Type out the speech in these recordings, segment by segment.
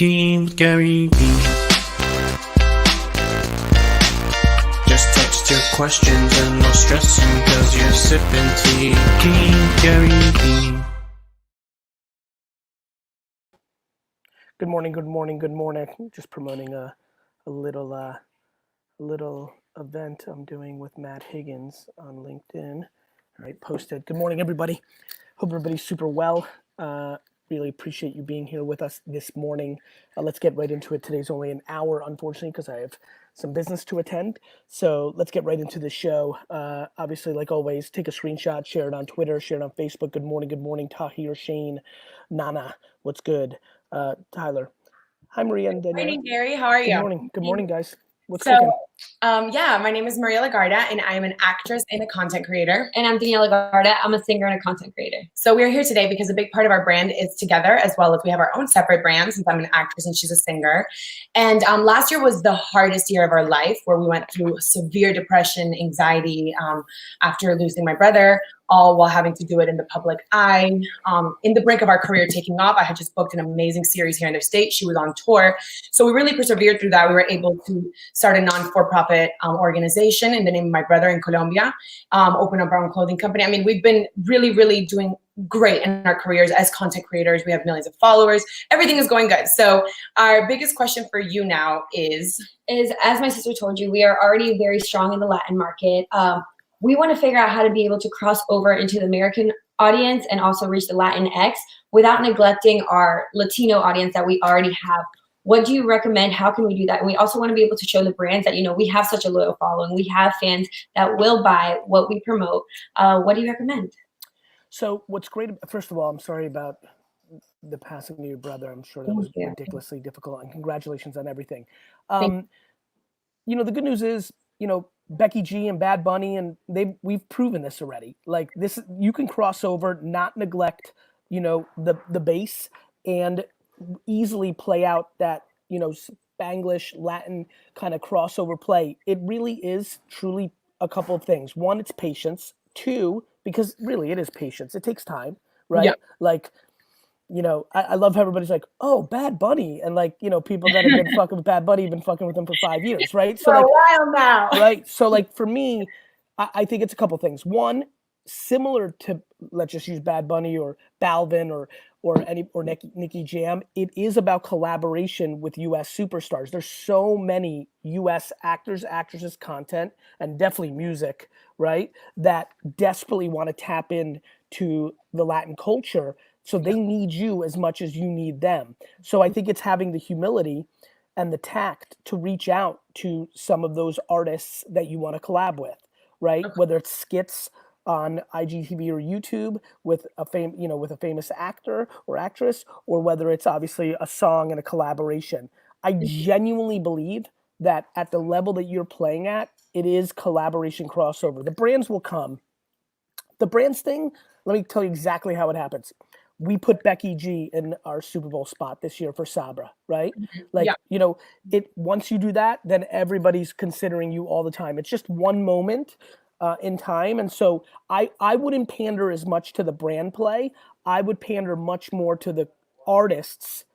Tea with GaryVee. Just text your questions and no stressing cause you're sipping tea. Tea with GaryVee. Good morning, good morning, good morning. Just promoting a little event I'm doing with Matt Higgins on LinkedIn. All right, posted. Good morning, everybody. Hope everybody's super well. Really appreciate you being here with us this morning. Let's get right into it. Today's only an hour, unfortunately, because I have some business to attend. So let's get right into the show. Obviously, like always, take a screenshot, share it on Twitter, share it on Facebook. Good morning, Tahir, Shane, Nana. What's good? Tyler. Hi, Maria and Danielle. Good morning, Gary. How are you? Good morning, guys. What's So, cooking? my name is Maria Legarda, and I'm an actress and a content creator. And I'm Danielle Legarda. I'm a singer and a content creator. So we're here today because a big part of our brand is together, as well as we have our own separate brands, since I'm an actress and she's a singer. And last year was the hardest year of our life, where we went through severe depression, anxiety after losing my brother, all while having to do it in the public eye. In the brink of our career taking off, I had just booked an amazing series here in the States. She was on tour. So we really persevered through that. We were able to start a non-for-profit organization in the name of my brother in Colombia, open up our own clothing company. I mean, we've been really, really doing great in our careers as content creators. We have millions of followers. Everything is going good. So our biggest question for you now is, as my sister told you, we are already very strong in the Latin market. We want to figure out how to be able to cross over into the American audience and also reach the Latinx without neglecting our Latino audience that we already have. What do you recommend? How can we do that? And we also want to be able to show the brands that, we have such a loyal following. We have fans that will buy what we promote. What do you recommend? So what's great, first of all, I'm sorry about the passing of your brother. I'm sure that was ridiculously difficult, and congratulations on everything. The good news is, Becky G and Bad Bunny, and we've proven this already. Like this, you can cross over, not neglect, the base, and easily play out that, Spanglish, Latin kind of crossover play. It really is truly a couple of things. One, it's patience. Two, because really it is patience. It takes time, right? Yeah. Like, I love how everybody's like, oh, Bad Bunny. And like, people that have been fucking with Bad Bunny have been fucking with him for 5 years, right? So for like, a while now. Right. So like for me, I think it's a couple things. One, similar to, let's just use Bad Bunny or Balvin or Nicki Jam, it is about collaboration with US superstars. There's so many US actors, actresses, content, and definitely music, right, that desperately want to tap in to the Latin culture. So they need you as much as you need them. So I think it's having the humility and the tact to reach out to some of those artists that you want to collab with, right? Okay. Whether it's skits on IGTV or YouTube with a famous actor or actress, or whether it's obviously a song and a collaboration. I genuinely believe that at the level that you're playing at, it is collaboration crossover. The brands will come. The brands thing, let me tell you exactly how it happens. We put Becky G in our Super Bowl spot this year for Sabra, right? Like, once you do that, then everybody's considering you all the time. It's just one moment in time. And so I wouldn't pander as much to the brand play. I would pander much more to the artists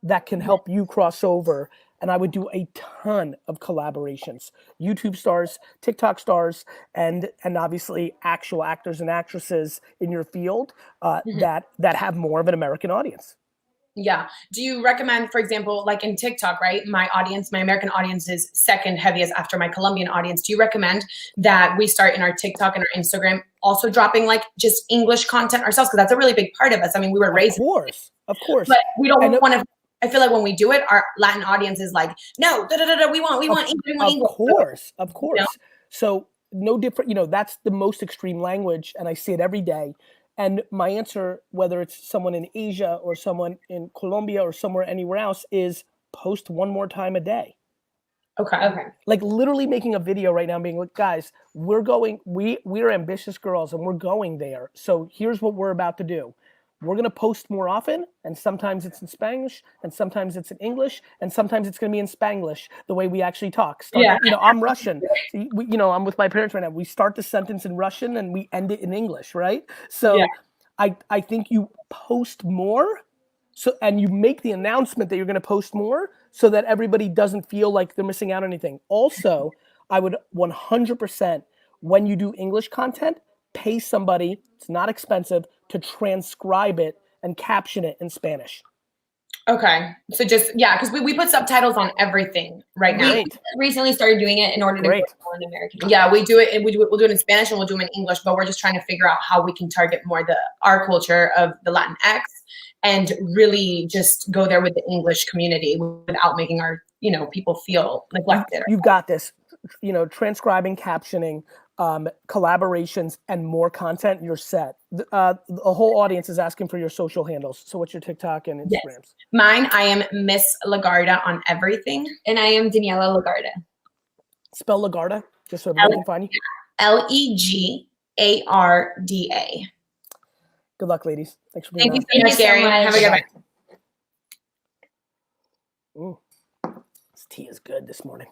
that can help you cross over. And I would do a ton of collaborations, YouTube stars, TikTok stars, and obviously actual actors and actresses in your field that have more of an American audience. Yeah. Do you recommend, for example, like in TikTok, right? My American audience is second heaviest after my Colombian audience. Do you recommend that we start in our TikTok and our Instagram also dropping like just English content ourselves? Because that's a really big part of us. I mean, we were raised. Of course. But we don't want to. I feel like when we do it, our Latin audience is like, no, we want English. Of course. So no different, that's the most extreme language, and I see it every day. And my answer, whether it's someone in Asia or someone in Colombia or somewhere anywhere else, is post one more time a day. Okay. Like literally making a video right now and being like, guys, we're ambitious girls and we're going there. So here's what we're about to do. We're going to post more often, and sometimes it's in Spanish, and sometimes it's in English, and sometimes it's going to be in Spanglish, the way we actually talk. I'm Russian. I'm with my parents right now. We start the sentence in Russian, and we end it in English, right? So I think you post more So, and you make the announcement that you're going to post more so that everybody doesn't feel like they're missing out on anything. Also, I would 100%, when you do English content, pay somebody, it's not expensive, to transcribe it and caption it in Spanish. Okay. So just, yeah, because we put subtitles on everything right now. Great. Recently started doing it in order to Great. get more in American. Yeah, we do it, and we'll do it in Spanish and we'll do them in English, but we're just trying to figure out how we can target more our culture of the Latinx and really just go there with the English community without making our, people feel neglected. You've got this, transcribing, captioning, collaborations, and more content, you're set. The whole audience is asking for your social handles. So what's your TikTok and Instagrams? Yes. Mine, I am Miss Legarda on everything. And I am Daniela Legarda. Spell Legarda, just so everyone can find you. Legarda. Good luck, ladies. Thanks for being on. Thank you so much, Gary. Have a good one. Ooh, this tea is good this morning.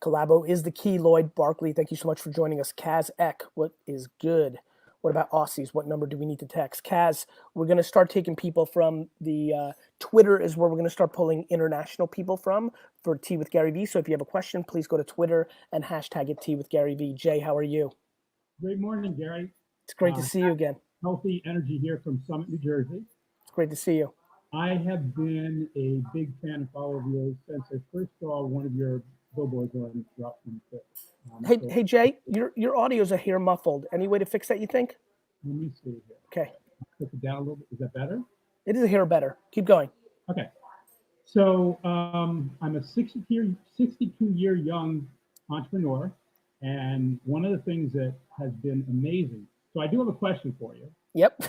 Collabo is the key. Lloyd Barkley, thank you so much for joining us. Kaz Eck, what is good? What about Aussies? What number do we need to text? Kaz, we're going to start taking people from the Twitter is where we're going to start pulling international people from for Tea with GaryVee. So if you have a question, please go to Twitter and hashtag it Tea with GaryVee. Jay, how are you? Great morning, Gary. It's great to see you again. Healthy energy here from Summit, New Jersey. It's great to see you. I have been a big fan and follower of yours since I first saw one of your billboards on Drop from Six. Hey Jay, your audio's a hair muffled. Any way to fix that, you think? Let me see here. Okay. Click it down a little bit. Is that better? It is a hair better. Keep going. Okay. So I'm a 62-year young entrepreneur. And one of the things that has been amazing. So I do have a question for you. Yep.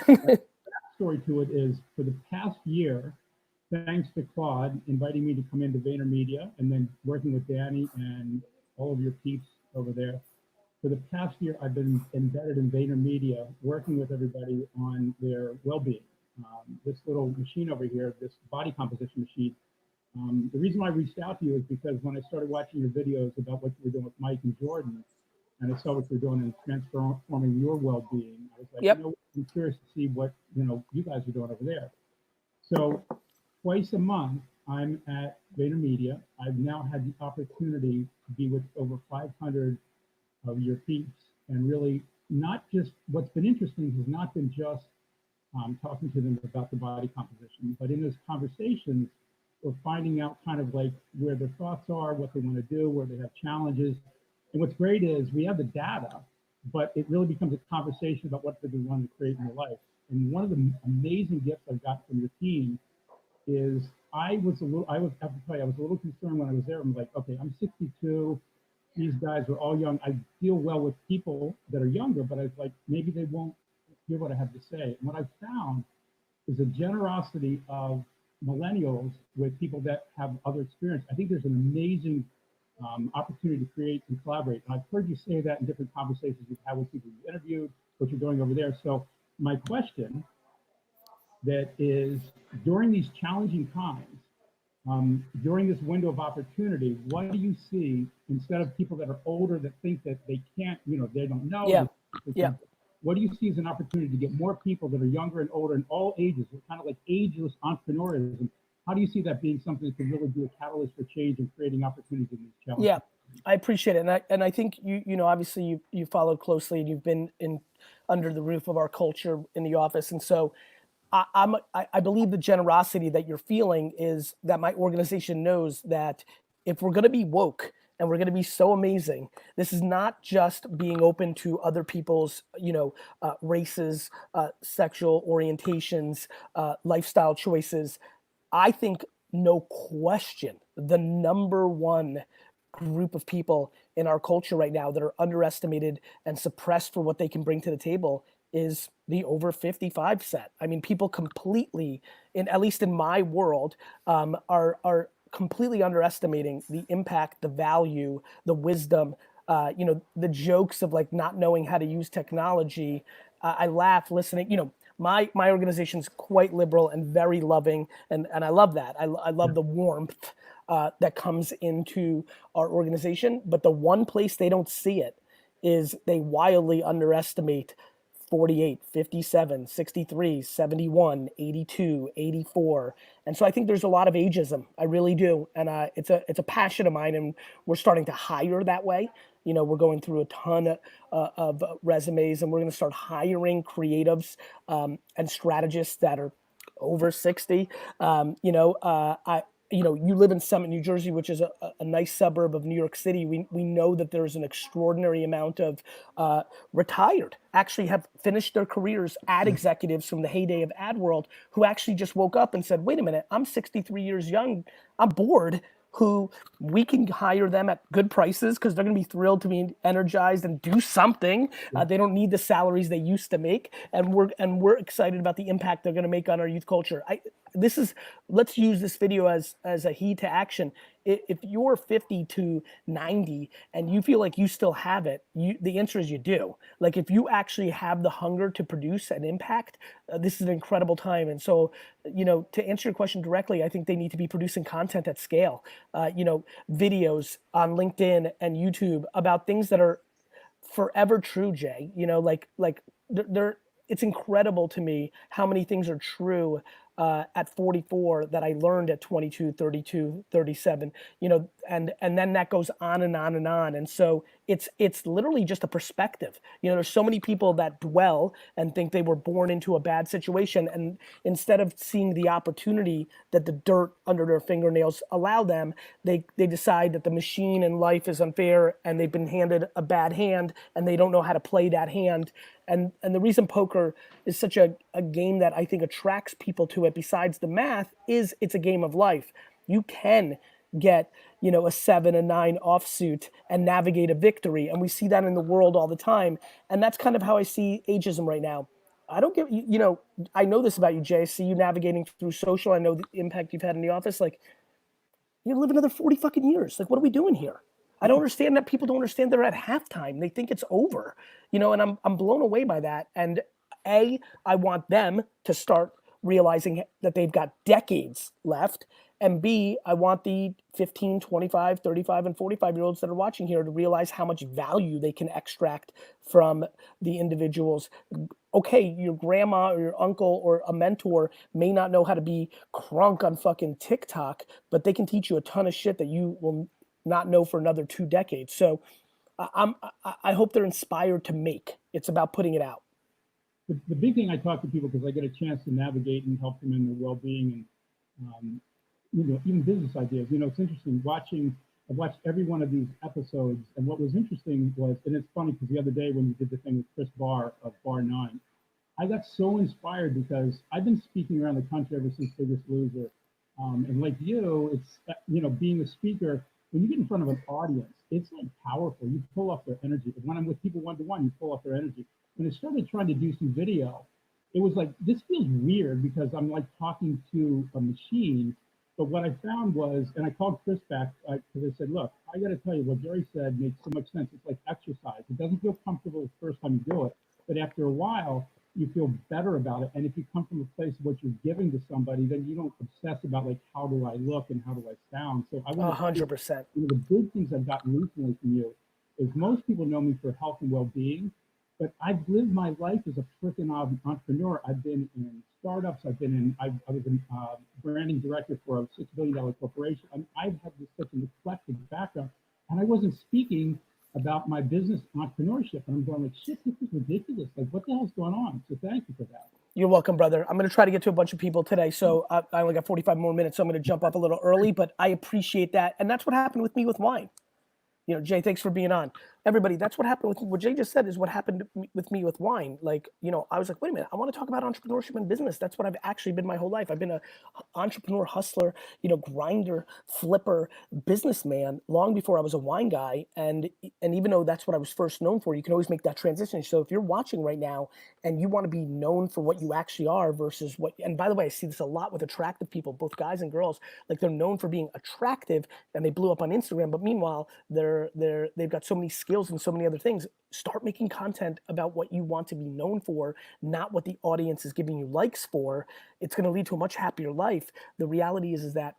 Story to it is for the past year, thanks to Claude inviting me to come into VaynerMedia and then working with Danny and all of your peeps over there. For the past year, I've been embedded in VaynerMedia, working with everybody on their well-being. This little machine over here, this body composition machine. The reason why I reached out to you is because when I started watching your videos about what you were doing with Mike and Jordan, and I saw what you're doing in transforming your well-being, I was like, yep. I'm curious to see what you guys are doing over there. So twice a month, I'm at VaynerMedia. I've now had the opportunity to be with over 500 of your peeps, and really not just what's been interesting has not been just talking to them about the body composition, but in those conversations, we're finding out kind of like where their thoughts are, what they want to do, where they have challenges. And what's great is we have the data, but it really becomes a conversation about what they want to create in their life. And one of the amazing gifts I've got from your team is I was a little concerned when I was there. I'm like, okay, I'm 62. These guys are all young. I deal well with people that are younger, but I was like, maybe they won't hear what I have to say. And what I found is a generosity of millennials with people that have other experience. I think there's an amazing opportunity to create and collaborate. And I've heard you say that in different conversations you've had with people you interviewed, what you're doing over there. So my question that is, during these challenging times, during this window of opportunity, what do you see instead of people that are older that think that they can't, they don't know? Yeah. What do you see as an opportunity to get more people that are younger and older in all ages, kind of like ageless entrepreneurism? How do you see that being something that can really be a catalyst for change and creating opportunities in these challenges? Yeah, I appreciate it. And I think obviously you followed closely and you've been under the roof of our culture in the office. And so I believe the generosity that you're feeling is that my organization knows that if we're going to be woke and we're going to be so amazing, this is not just being open to other people's, races, sexual orientations, lifestyle choices. I think no question, the number one group of people in our culture right now that are underestimated and suppressed for what they can bring to the table is the over 55 set. I mean, people completely, at least in my world, are completely underestimating the impact, the value, the wisdom, the jokes of like not knowing how to use technology. I laugh listening, my organization's quite liberal and very loving. And I love that. I love the warmth that comes into our organization. But the one place they don't see it is they wildly underestimate 48, 57, 63, 71, 82, 84. And so I think there's a lot of ageism. I really do. And it's a passion of mine, and we're starting to hire that way. You know, we're going through a ton of resumes, and we're going to start hiring creatives and strategists that are over 60. You live in Summit, New Jersey, which is a nice suburb of New York City. We know that there's an extraordinary amount of retired, actually have finished their careers, ad executives from the heyday of ad world, who actually just woke up and said, wait a minute, I'm 63 years young, I'm bored, who we can hire them at good prices because they're going to be thrilled to be energized and do something. They don't need the salaries they used to make, and we're excited about the impact they're going to make on our youth culture. Let's use this video as a heed to action. If you're 50 to 90 and you feel like you still have it, the answer is you do. Like, if you actually have the hunger to produce an impact, this is an incredible time. And so, to answer your question directly, I think they need to be producing content at scale. Videos on LinkedIn and YouTube about things that are forever true, Jay. It's incredible to me how many things are true at 44 that I learned at 22, 32, 37, and then that goes on and on and on. And so it's literally just a perspective. There's so many people that dwell and think they were born into a bad situation, and instead of seeing the opportunity that the dirt under their fingernails allow them, they decide that the machine and life is unfair, and they've been handed a bad hand and they don't know how to play that hand. And the reason poker is such a game that I think attracts people to it, besides the math, is it's a game of life. You can get, a 7, a 9 offsuit and navigate a victory. And we see that in the world all the time. And that's kind of how I see ageism right now. I don't get, I know this about you, Jay. I see you navigating through social. I know the impact you've had in the office. Like, you live another 40 fucking years. Like, what are we doing here? I don't understand that people don't understand they're at halftime. They think it's over, and I'm blown away by that. And I want them to start realizing that they've got decades left. And B, I want the 15, 25, 35, and 45-year-olds that are watching here to realize how much value they can extract from the individuals. Okay, your grandma or your uncle or a mentor may not know how to be crunk on fucking TikTok, but they can teach you a ton of shit that you will not know for another 2 decades. So I hope they're inspired to make. It's about putting it out. The big thing I talk to people, because I get a chance to navigate and help them in their well-being and even business ideas. It's interesting I've watched every one of these episodes, and what was interesting was, and it's funny because the other day when you did the thing with Chris Barr of Bar 9, I got so inspired because I've been speaking around the country ever since Biggest Loser. And like you, it's, being a speaker, when you get in front of an audience, it's like powerful. You pull off their energy. When I'm with people one-to-one, you pull off their energy. When I started trying to do some video, it was like, this feels weird because I'm like talking to a machine. But what I found was, and I called Chris back because I said, look, I got to tell you, what Gary said makes so much sense. It's like exercise. It doesn't feel comfortable the first time you do it, but after a while, you feel better about it. And if you come from a place of what you're giving to somebody, then you don't obsess about like, how do I look and how do I sound? So I want 100%. The big things I've gotten recently from you is most people know me for health and well-being, but I've lived my life as a freaking entrepreneur. I've been in startups. I was a branding director for a $6 billion corporation. I've had such an eclectic background, and I wasn't speaking about my business entrepreneurship. And I'm going like, shit, this is ridiculous. Like, what the hell's going on? So thank you for that. You're welcome, brother. I'm going to try to get to a bunch of people today. So I only got 45 more minutes, so I'm going to jump off a little early, but I appreciate that. And that's what happened with me with wine. Jay, thanks for being on. Everybody, that's what happened with what Jay just said is what happened with me with wine. Like, I was like, wait a minute, I want to talk about entrepreneurship and business. That's what I've actually been my whole life. I've been an entrepreneur, hustler, grinder, flipper, businessman long before I was a wine guy. And even though that's what I was first known for, you can always make that transition. So if you're watching right now and you want to be known for what you actually are versus what, and by the way, I see this a lot with attractive people, both guys and girls, like they're known for being attractive and they blew up on Instagram, but meanwhile, they've got so many skills and so many other things. Start making content about what you want to be known for, not what the audience is giving you likes for. It's going to lead to a much happier life. The reality is that,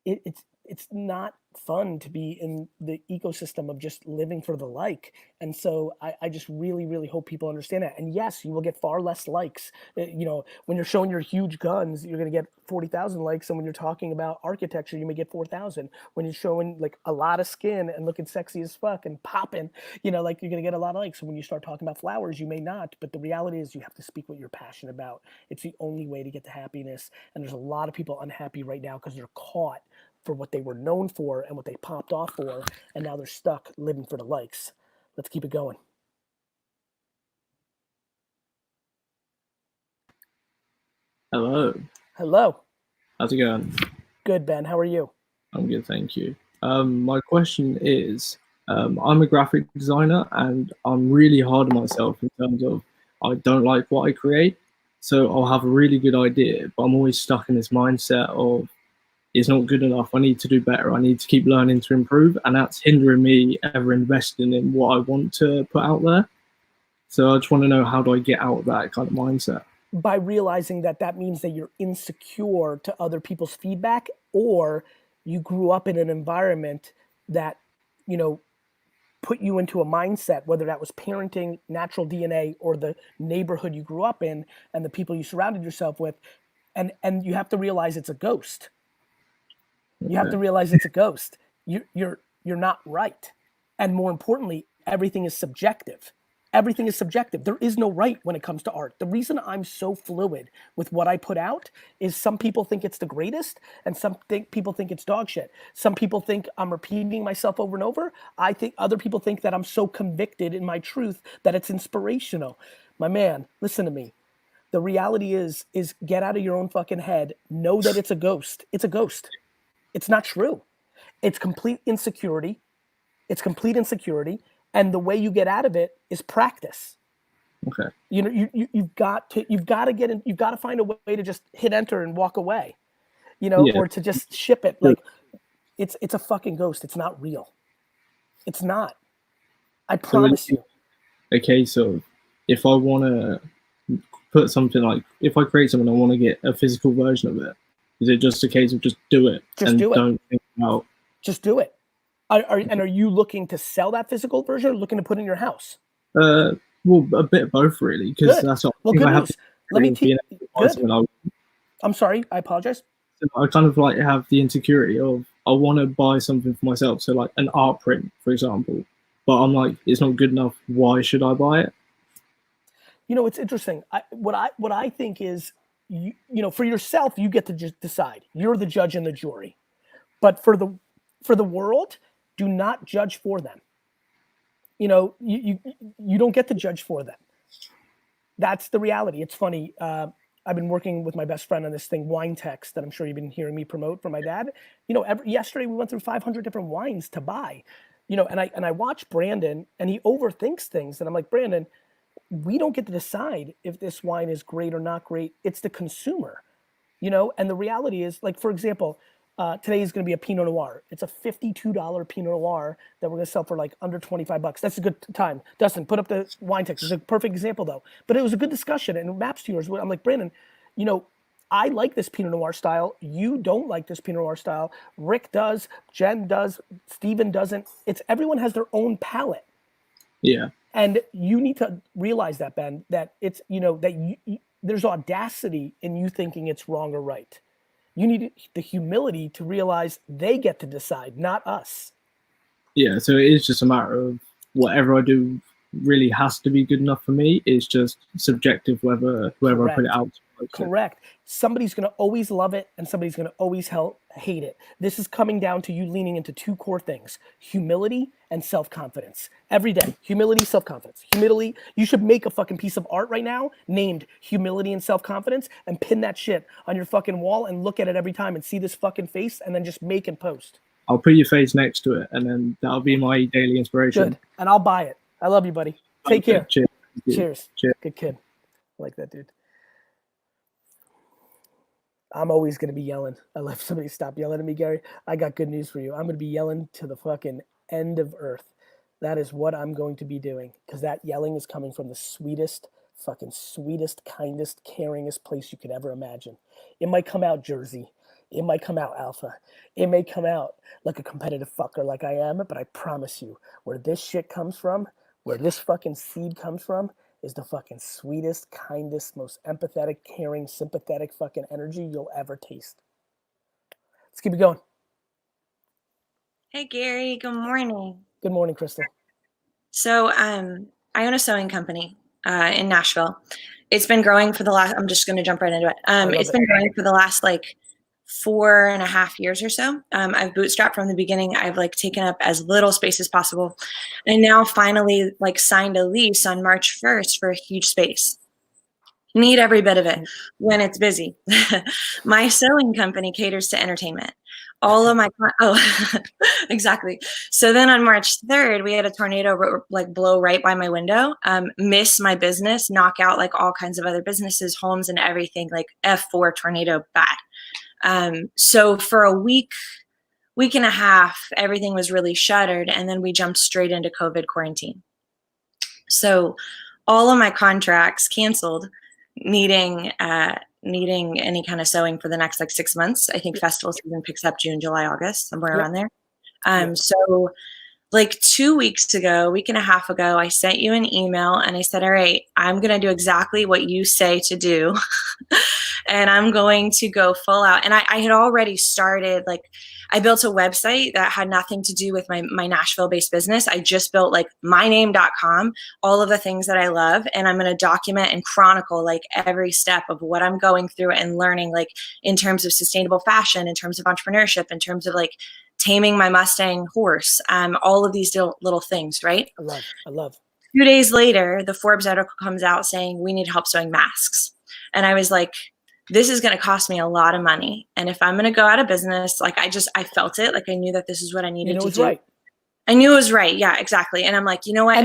it's it's not fun to be in the ecosystem of just living for the like. And so I just really, really hope people understand that. And yes, you will get far less likes. You know, when you're showing your huge guns, you're going to get 40,000 likes. And when you're talking about architecture, you may get 4,000. When you're showing like a lot of skin and looking sexy as fuck and popping, you know, like you're going to get a lot of likes. And when you start talking about flowers, you may not. But the reality is you have to speak what you're passionate about. It's the only way to get to happiness. And there's a lot of people unhappy right now because they're caught for what they were known for and what they popped off for, and now they're stuck living for the likes. Let's keep it going. Hello. Hello. How's it going? Good, Ben. How are you? I'm good, thank you. My question is, I'm a graphic designer and I'm really hard on myself in terms of I don't like what I create. So I'll have a really good idea, but I'm always stuck in this mindset of it's not good enough. I need to do better. I need to keep learning to improve. And that's hindering me ever investing in what I want to put out there. So I just want to know, how do I get out of that kind of mindset? By realizing that that means that you're insecure to other people's feedback, or you grew up in an environment that, you know, put you into a mindset, whether that was parenting, natural DNA, or the neighborhood you grew up in and the people you surrounded yourself with. And you have to realize it's a ghost. You have to realize it's a ghost. You're not right. And more importantly, everything is subjective. Everything is subjective. There is no right when it comes to art. The reason I'm so fluid with what I put out is some people think it's the greatest and people think it's dog shit. Some people think I'm repeating myself over and over. I think other people think that I'm so convicted in my truth that it's inspirational. My man, listen to me. The reality is get out of your own fucking head. Know that it's a ghost. It's a ghost. It's not true. It's complete insecurity. It's complete insecurity. And the way you get out of it is practice. Okay. You know, you've got to find a way to just hit enter and walk away, you know, or to just ship it. Like it's a fucking ghost. It's not real. It's not. I promise you. A case of, if I want to put something, like if I create something, I want to get a physical version of it. Is it just a case of just do it? Don't think about. Just do it. And are you looking to sell that physical version or looking to put in your house? Well, a bit of both, really, because that's what good news. Let me teach. Good. I'm sorry. I apologize. I kind of like have the insecurity of I want to buy something for myself. So like an art print, for example, but I'm like, it's not good enough. Why should I buy it? You know, it's interesting. What I think is, you know, for yourself, you get to just decide. You're the judge and the jury. But for the world, do not judge for them. You know, you don't get to judge for them. That's the reality. It's funny. I've been working with my best friend on this thing, Wine Text, that I'm sure you've been hearing me promote for my dad. You know, yesterday we went through 500 different wines to buy. You know, and I watch Brandon, and he overthinks things, and I'm like, Brandon, we don't get to decide if this wine is great or not great. It's the consumer, you know? And the reality is, like, for example, today is going to be a Pinot Noir. It's a $52 Pinot Noir that we're going to sell for like under 25 bucks. That's a good time. Dustin, put up the wine text. It's a perfect example though. But it was a good discussion, and it maps to yours. I'm like, Brandon, you know, I like this Pinot Noir style. You don't like this Pinot Noir style. Rick does, Jen does, Steven doesn't. It's everyone has their own palate. Yeah. And you need to realize that, Ben, that it's, you know, that there's audacity in you thinking it's wrong or right. You need the humility to realize they get to decide, not us. Yeah, so it is just a matter of whatever I do really has to be good enough for me. It's just subjective whoever I put it out to. Correct. Somebody's going to always love it and somebody's going to always hate it. This is coming down to you leaning into two core things: humility and self-confidence. Every day, humility, self-confidence. Humility, you should make a fucking piece of art right now named humility and self-confidence and pin that shit on your fucking wall and look at it every time and see this fucking face and then just make and post. I'll put your face next to it and then that'll be my daily inspiration. Good. And I'll buy it. I love you, buddy. Take care. Cheers. Cheers. Good kid. I like that, dude. I'm always going to be yelling. I love somebody stop yelling at me, Gary. I got good news for you. I'm going to be yelling to the fucking end of earth. That is what I'm going to be doing, because that yelling is coming from the sweetest, kindest, caringest place you could ever imagine. It might come out Jersey. It might come out alpha. It may come out like a competitive fucker like I am, but I promise you, where this shit comes from, where this fucking seed comes from, is the fucking sweetest, kindest, most empathetic, caring, sympathetic fucking energy you'll ever taste. Let's keep it going. Hey Gary, good morning. Good morning, Crystal. So I own a sewing company in Nashville. It's been growing for the last, I'm just going to jump right into it. It's been growing for the last like 4.5 years or so. I've bootstrapped from the beginning. I've like taken up as little space as possible. And now finally like signed a lease on March 1st for a huge space. Need every bit of it when it's busy. My sewing company caters to entertainment. All of my, exactly. So then on March 3rd, we had a tornado like blow right by my window, miss my business, knock out like all kinds of other businesses, homes and everything, like F4 tornado bad. So for a week and a half, everything was really shuttered. And then we jumped straight into COVID quarantine. So all of my contracts canceled, needing any kind of sewing for the next like 6 months. I think festival season picks up June, July, August, somewhere around there. So like 2 weeks ago, week and a half ago, I sent you an email and I said, all right, I'm going to do exactly what you say to do. And I'm going to go full out. And I had already started, like, I built a website that had nothing to do with my Nashville-based business. I just built like myname.com, all of the things that I love. And I'm going to document and chronicle like every step of what I'm going through and learning, like in terms of sustainable fashion, in terms of entrepreneurship, in terms of like taming my Mustang horse, all of these little things, right? I love. 2 days later, the Forbes article comes out saying we need help sewing masks. And I was like, this is going to cost me a lot of money. And if I'm going to go out of business, like I felt it, like I knew that this is what I needed to do. Right. I knew it was right. Yeah, exactly. And I'm like, you know what?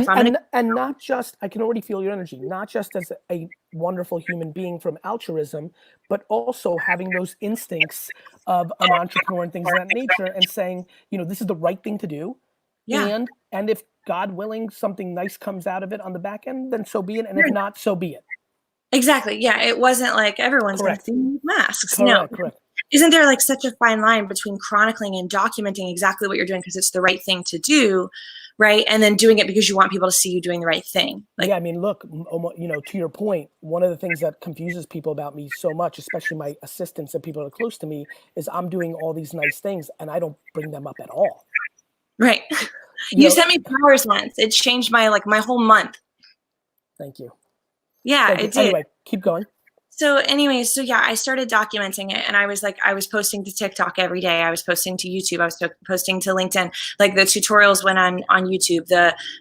And not just, I can already feel your energy, not just as a wonderful human being from altruism, but also having those instincts of an entrepreneur and things of that nature and saying, you know, this is the right thing to do. Yeah. And if God willing, something nice comes out of it on the back end, then so be it. And if not, so be it. Exactly. Yeah. It wasn't like everyone's going to do masks. No. Correct. Isn't there like such a fine line between chronicling and documenting exactly what you're doing because it's the right thing to do, right? And then doing it because you want people to see you doing the right thing. Like, yeah, I mean, look, you know, to your point, one of the things that confuses people about me so much, especially my assistants and people that are close to me, is I'm doing all these nice things and I don't bring them up at all. Right. You sent me flowers once. It changed my whole month. Thank you. Yeah, it did. Anyway, keep going. So anyways, so yeah, I started documenting it and I was posting to TikTok every day. I was posting to YouTube. I was posting to LinkedIn. Like the tutorials went on YouTube.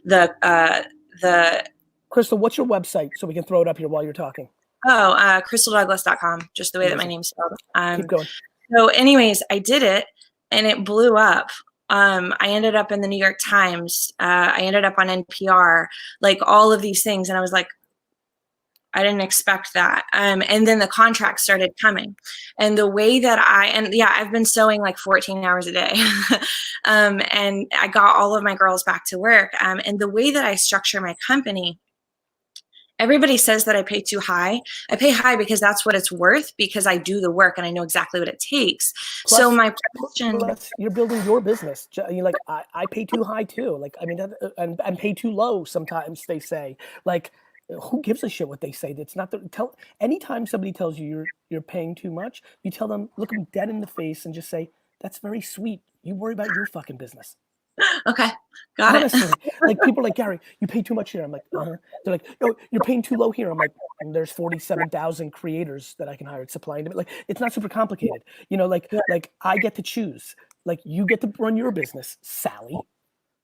The Crystal, what's your website so we can throw it up here while you're talking? crystaldouglas.com, just the way that my name's spelled. Keep going. So anyways, I did it and it blew up. I ended up in the New York Times. I ended up on NPR, like all of these things. And I was like, I didn't expect that. And then the contracts started coming. And the way that I've been sewing like 14 hours a day. And I got all of my girls back to work. And the way that I structure my company, everybody says that I pay too high. I pay high because that's what it's worth, because I do the work and I know exactly what it takes. Plus, so my question, you're building your business. You're like, I pay too high too. Like, I mean, and pay too low sometimes, they say. Like, who gives a shit what they say? It's not anytime somebody tells you you're paying too much, you tell them, look them dead in the face and just say, that's very sweet. You worry about your fucking business. Okay. Got Honestly, it. Like people are like, Gary, you pay too much here. I'm like, They're like, no, you're paying too low here. I'm like, there's 47,000 creators that I can hire. It's supply and demand. Like, it's not super complicated. You know, like I get to choose. Like, you get to run your business, Sally.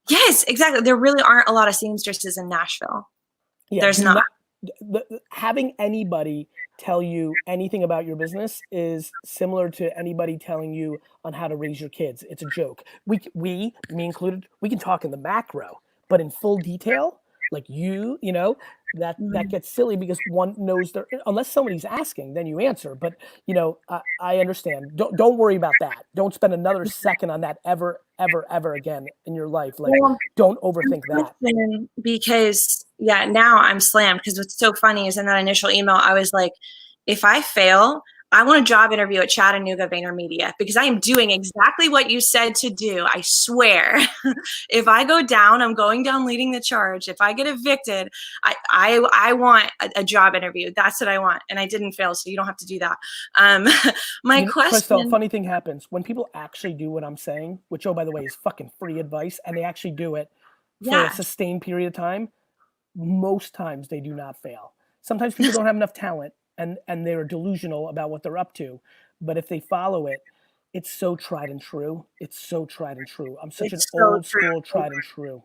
Yes, exactly. There really aren't a lot of seamstresses in Nashville. Yeah, there's not. Having anybody tell you anything about your business is similar to anybody telling you on how to raise your kids. It's a joke. Me included, we can talk in the macro, but in full detail, like you know, that gets silly because one knows unless somebody's asking, then you answer. But you know, I understand. Don't worry about that. Don't spend another second on that ever again in your life. Like, don't overthink that. Because now I'm slammed. Because what's so funny is in that initial email, I was like, if I fail, I want a job interview at Chattanooga VaynerMedia because I am doing exactly what you said to do. I swear. If I go down, I'm going down leading the charge. If I get evicted, I want a job interview. That's what I want. And I didn't fail, so you don't have to do that. My question. Crystal, funny thing happens when people actually do what I'm saying, which, oh, by the way, is fucking free advice, and they actually do it for a sustained period of time. Most times they do not fail. Sometimes people don't have enough talent and they're delusional about what they're up to. But if they follow it, it's so tried and true. It's so tried and true. I'm such an old school tried and true.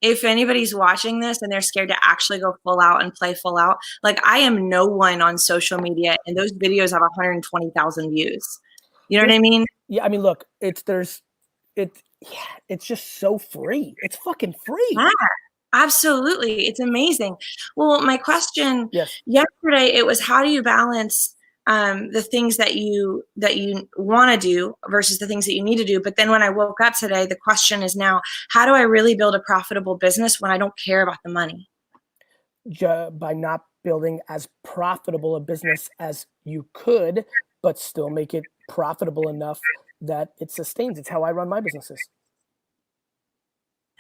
If anybody's watching this and they're scared to actually go full out and play full out, like I am no one on social media and those videos have 120,000 views. You know what I mean? Yeah, I mean, look, it's just so free. It's fucking free. Yeah. Absolutely. It's amazing. Well, my question yesterday, it was how do you balance the things that you want to do versus the things that you need to do? But then when I woke up today, the question is now, how do I really build a profitable business when I don't care about the money? By not building as profitable a business as you could, but still make it profitable enough that it sustains. It's how I run my businesses.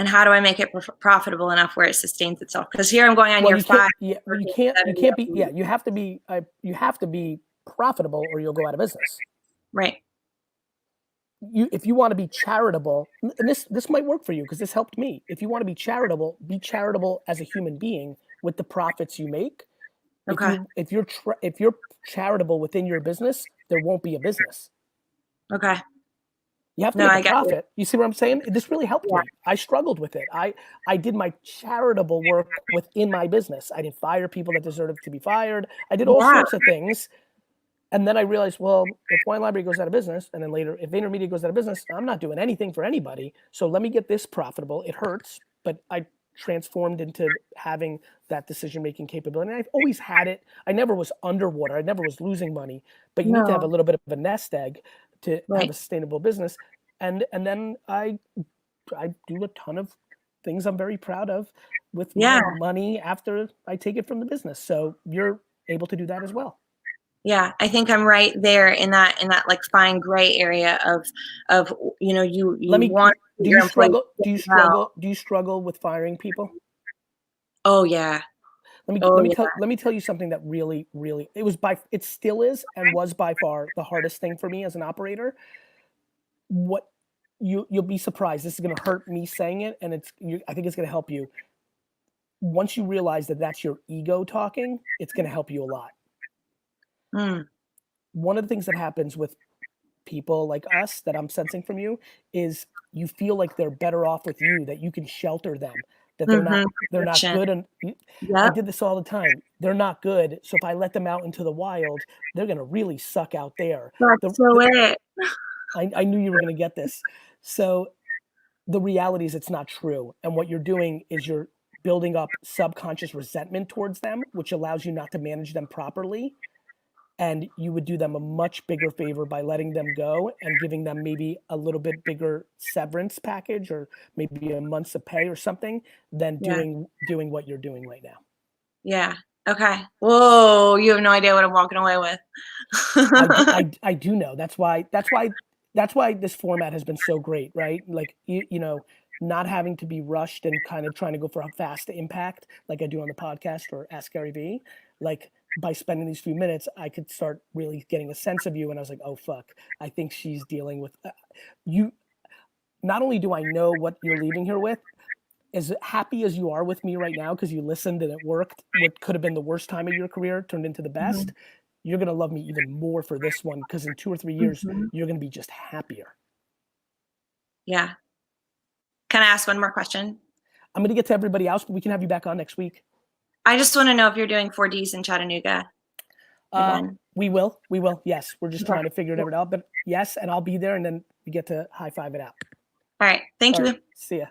And how do I make it profitable enough where it sustains itself? Because here I'm going on year 5. Yeah, you can't be. Yeah, you have to be profitable, or you'll go out of business. Right. If you want to be charitable, and this might work for you because this helped me. If you want to be charitable as a human being with the profits you make. Okay. If you're charitable within your business, there won't be a business. Okay. You have to make a profit. You see what I'm saying? This really helped me. I struggled with it. I did my charitable work within my business. I didn't fire people that deserved to be fired. I did all sorts of things. And then I realized, well, if Wine Library goes out of business, and then later, if VaynerMedia goes out of business, I'm not doing anything for anybody. So let me get this profitable. It hurts, but I transformed into having that decision-making capability. And I've always had it. I never was underwater. I never was losing money. But you need to have a little bit of a nest egg to have a sustainable business. And then I do a ton of things I'm very proud of with my money after I take it from the business. So you're able to do that as well. Yeah, I think I'm right there in that like fine gray area of you want your employees. Do you struggle with firing people? Oh yeah. Let me tell you something that really it still is and was by far the hardest thing for me as an operator. What you'll be surprised. This is going to hurt me saying it, and I think it's going to help you. Once you realize that that's your ego talking, it's going to help you a lot. One of the things that happens with people like us that I'm sensing from you is you feel like they're better off with you, that you can shelter them, that they're not good. And I did this all the time. They're not good. So if I let them out into the wild, they're going to really suck out there. I knew you were going to get this. So the reality is it's not true. And what you're doing is you're building up subconscious resentment towards them, which allows you not to manage them properly. And you would do them a much bigger favor by letting them go and giving them maybe a little bit bigger severance package or maybe a month's of pay or something than doing what you're doing right now. Yeah. Okay. Whoa. You have no idea what I'm walking away with. I do know. That's why this format has been so great, right? Like, not having to be rushed and kind of trying to go for a fast impact like I do on the podcast or Ask GaryVee. Like, by spending these few minutes, I could start really getting a sense of you. And I was like, oh, fuck, I think she's dealing with you. Not only do I know what you're leaving here with, as happy as you are with me right now, because you listened and it worked, what could have been the worst time of your career turned into the best. You're going to love me even more for this one, because in 2 or 3 years, you're going to be just happier. Yeah. Can I ask one more question? I'm going to get to everybody else, but we can have you back on next week. I just want to know if you're doing 4Ds in Chattanooga. We will. Yes. We're just trying to figure it out. But yes, and I'll be there, and then we get to high five it out. All right. Thank you. Right, see ya.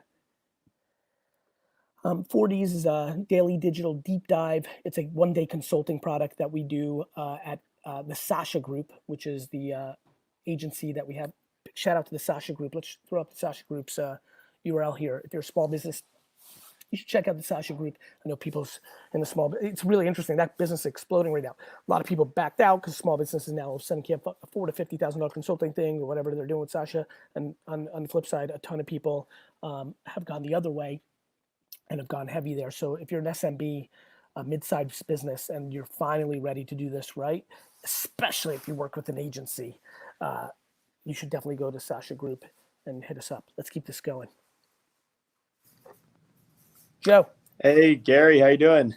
4Ds is a daily digital deep dive. It's a one-day consulting product that we do at the Sasha Group, which is the agency that we have. Shout out to the Sasha Group. Let's throw up the Sasha Group's URL here. If you're a small business You should check out the Sasha group. I know people's in the small. It's really interesting. That business is exploding right now. A lot of people backed out because small businesses now all of a sudden can't afford a $50,000 consulting thing or whatever they're doing with Sasha. And on the flip side, a ton of people have gone the other way and have gone heavy there. So if you're an SMB, a mid-sized business, and you're finally ready to do this right, especially if you work with an agency, you should definitely go to Sasha Group and hit us up. Let's keep this going. Joe. Hey, Gary, how you doing?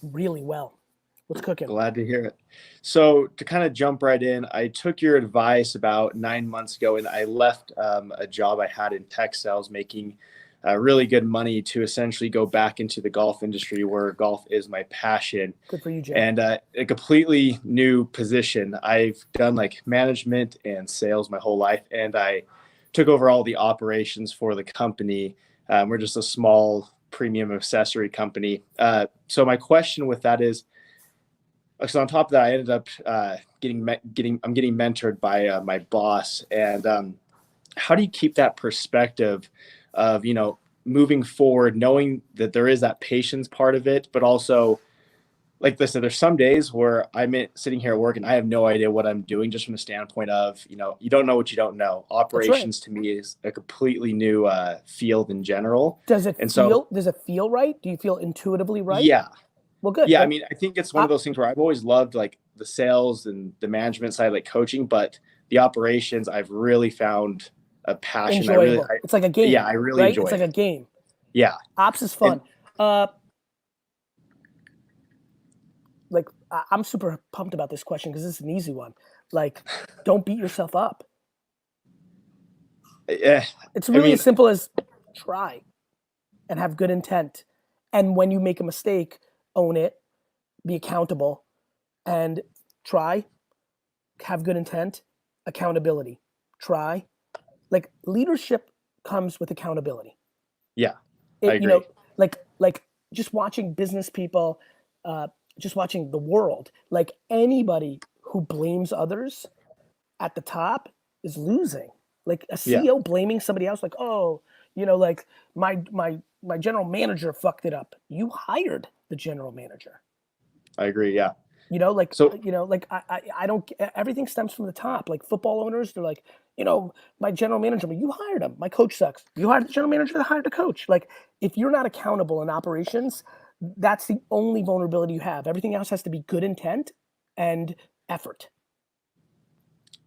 Really well. What's cooking? Glad to hear it. So to kind of jump right in, I took your advice about 9 months ago, and I left a job I had in tech sales making really good money to essentially go back into the golf industry where golf is my passion. Good for you, Joe. And a completely new position. I've done like management and sales my whole life, and I took over all the operations for the company. We're just a small premium accessory company. So my question with that is, so on top of that, I ended up I'm getting mentored by my boss. And how do you keep that perspective of, you know, moving forward, knowing that there is that patience part of it, but also, like I said, there's some days where I'm sitting here at work and I have no idea what I'm doing, just from the standpoint of, you know, you don't know what you don't know. Operations to me is a completely new field in general. Does it feel right? Do you feel intuitively right? Yeah. Well, good. Yeah. I mean, I think it's one of those things where I've always loved like the sales and the management side, like coaching, but the operations, I've really found a passion. Enjoyable. It's like a game. Yeah, I really enjoy it. It's like a game. Yeah. Ops is fun. Like, I'm super pumped about this question because it's an easy one. Like, don't beat yourself up. Yeah. It's really as simple as try and have good intent. And when you make a mistake, own it, be accountable, and try, have good intent, accountability, try. Like, leadership comes with accountability. Yeah, I agree. You know, like just watching business people, just watching the world, like anybody who blames others at the top is losing. Like a CEO blaming somebody else, like, oh, you know, like my general manager fucked it up. You hired the general manager. I agree. Yeah. You know, like, so, you know, like I don't, everything stems from the top. Like football owners, they're like, you know, my general manager, but you hired him. My coach sucks. You hired the general manager that hired the coach. Like, if you're not accountable in operations, that's the only vulnerability you have. Everything else has to be good intent and effort.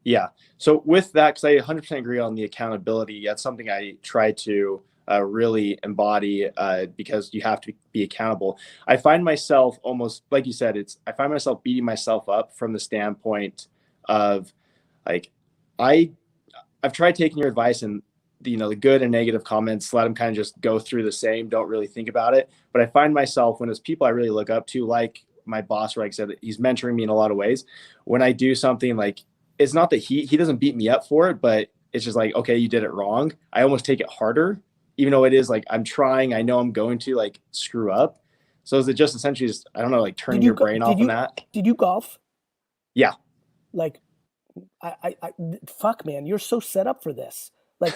Yeah. So with that, because I 100% agree on the accountability, that's something I try to really embody because you have to be accountable. I find myself almost, like you said, I find myself beating myself up from the standpoint of like, I've tried taking your advice and the good and negative comments, let them kind of just go through the same, don't really think about it. But I find myself when it's people I really look up to, like my boss, where like I said, he's mentoring me in a lot of ways. When I do something, like, it's not that he doesn't beat me up for it, but it's just like, okay, you did it wrong. I almost take it harder, even though it is like, I'm trying, I know I'm going to like screw up. So is it just essentially just, I don't know, like turning your brain off on that? Did you golf? Yeah. Like, I fuck, man, you're so set up for this. Like,